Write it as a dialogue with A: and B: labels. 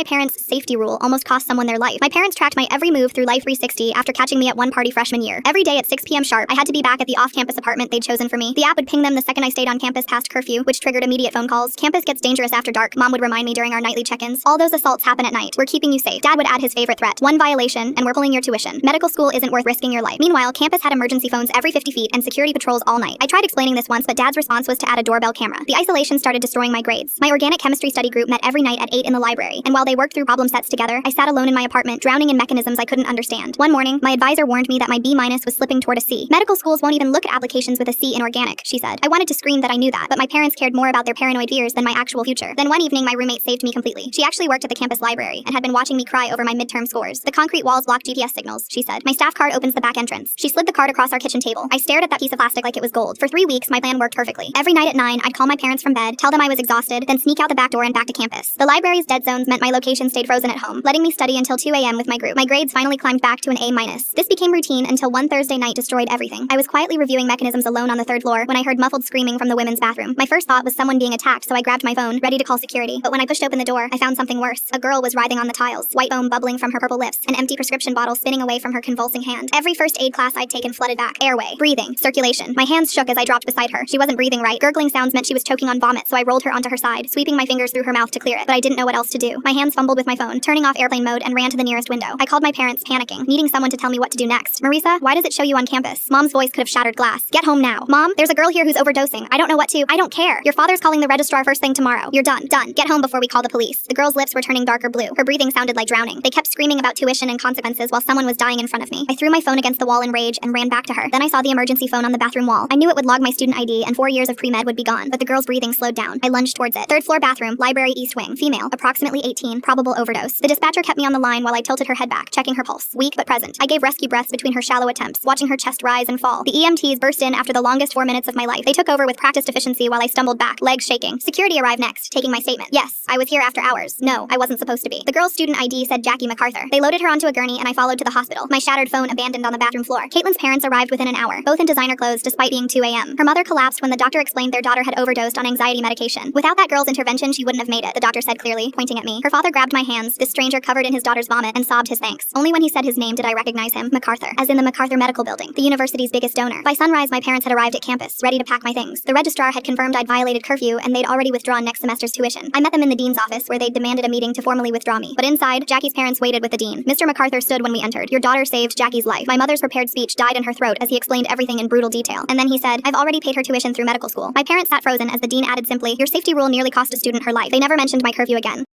A: my parents' safety rule almost cost someone their life. My parents tracked my every move through Life 360 after catching me at one party freshman year. Every day at 6 p.m. sharp, I had to be back at the off-campus apartment they'd chosen for me. The app would ping them the second I stayed on campus past curfew, which triggered immediate phone calls. Campus gets dangerous after dark, Mom would remind me during our nightly check-ins. All those assaults happen at night. We're keeping you safe. Dad would add his favorite threat. One violation, and we're pulling your tuition. Medical school isn't worth risking your life. Meanwhile, campus had emergency phones every 50 feet and security patrols all night. I tried explaining this once, but Dad's response was to add a doorbell camera. The isolation started destroying my grades. My organic chemistry study group met every night at 8 in the library, and while they worked through problem sets together, I sat alone in my apartment, drowning in mechanisms I couldn't understand. One morning, my advisor warned me that my B- was slipping toward a C. Medical schools won't even look at applications with a C in organic, she said. I wanted to scream that I knew that, but my parents cared more about their paranoid fears than my actual future. Then one evening, my roommate saved me completely. She actually worked at the campus library and had been watching me cry over my midterm scores. The concrete walls block GPS signals, she said. My staff card opens the back entrance. She slid the card across our kitchen table. I stared at that piece of plastic like it was gold. For 3 weeks, my plan worked perfectly. Every night at 9, I'd call my parents from bed, tell them I was exhausted, then sneak out the back door and back to campus. The library's dead zones meant my location stayed frozen at home, letting me study until 2 a.m. with my group. My grades finally climbed back to an A-. This became routine until one Thursday night destroyed everything. I was quietly reviewing mechanisms alone on the 3rd floor when I heard muffled screaming from the women's bathroom. My first thought was someone being attacked, so I grabbed my phone, ready to call security. But when I pushed open the door, I found something worse. A girl was writhing on the tiles, white foam bubbling from her purple lips, an empty prescription bottle spinning away from her convulsing hand. Every first aid class I'd taken flooded back. Airway, breathing, circulation. My hands shook as I dropped beside her. She wasn't breathing right. Gurgling sounds meant she was choking on vomit, so I rolled her onto her side, sweeping my fingers through her mouth to clear it. But I didn't know what else to do. My hands fumbled with my phone, turning off airplane mode, and ran to the nearest window. I called my parents, panicking, needing someone to tell me what to do next. Marisa, why does it show you on campus? Mom's voice could have shattered glass. Get home now. Mom, there's a girl here who's overdosing. I don't know what to. I don't care. Your father's calling the registrar first thing tomorrow. You're done. Done. Get home before we call the police. The girl's lips were turning darker blue. Her breathing sounded like drowning. They kept screaming about tuition and consequences while someone was dying in front of me. I threw my phone against the wall in rage and ran back to her. Then I saw the emergency phone on the bathroom wall. I knew it would log my student ID and 4 years of pre-med would be gone, but the girl's breathing slowed down. I lunged towards it. 3rd floor bathroom, library east wing, female, approximately 18, probable overdose. The dispatcher kept me on the line while I tilted her head back, checking her pulse. Weak but present. I gave rescue breaths between her shallow attempts, watching her chest rise and fall. The EMTs burst in after the longest 4 minutes of my life. They took over with practiced efficiency while I stumbled back, legs shaking. Security arrived next, taking my statement. Yes, I was here after hours. No, I wasn't supposed to be. The girl's student ID said Jackie MacArthur. They loaded her onto a gurney and I followed to the hospital. My shattered phone abandoned on the bathroom floor. Caitlin's parents arrived within an hour, both in designer clothes despite being 2 a.m. Her mother collapsed when the doctor explained their daughter had overdosed on anxiety medication. Without that girl's intervention, she wouldn't have made it, the doctor said clearly, pointing at me. Her father grabbed my hands, this stranger covered in his daughter's vomit, and sobbed his thanks. Only when he said his name did I recognize him, MacArthur, as in the MacArthur Medical Building, the university's biggest donor. By sunrise, my parents had arrived at campus, ready to pack my things. The registrar had confirmed I'd violated curfew, and they'd already withdrawn next semester's tuition. I met them in the dean's office, where they'd demanded a meeting to formally withdraw me. But inside, Jackie's parents waited with the dean. Mr. MacArthur stood when we entered. Your daughter saved Jackie's life. My mother's prepared speech died in her throat as he explained everything in brutal detail. And then he said, I've already paid her tuition through medical school. My parents sat frozen as the dean added simply, your safety rule nearly cost a student her life. They never mentioned my curfew again.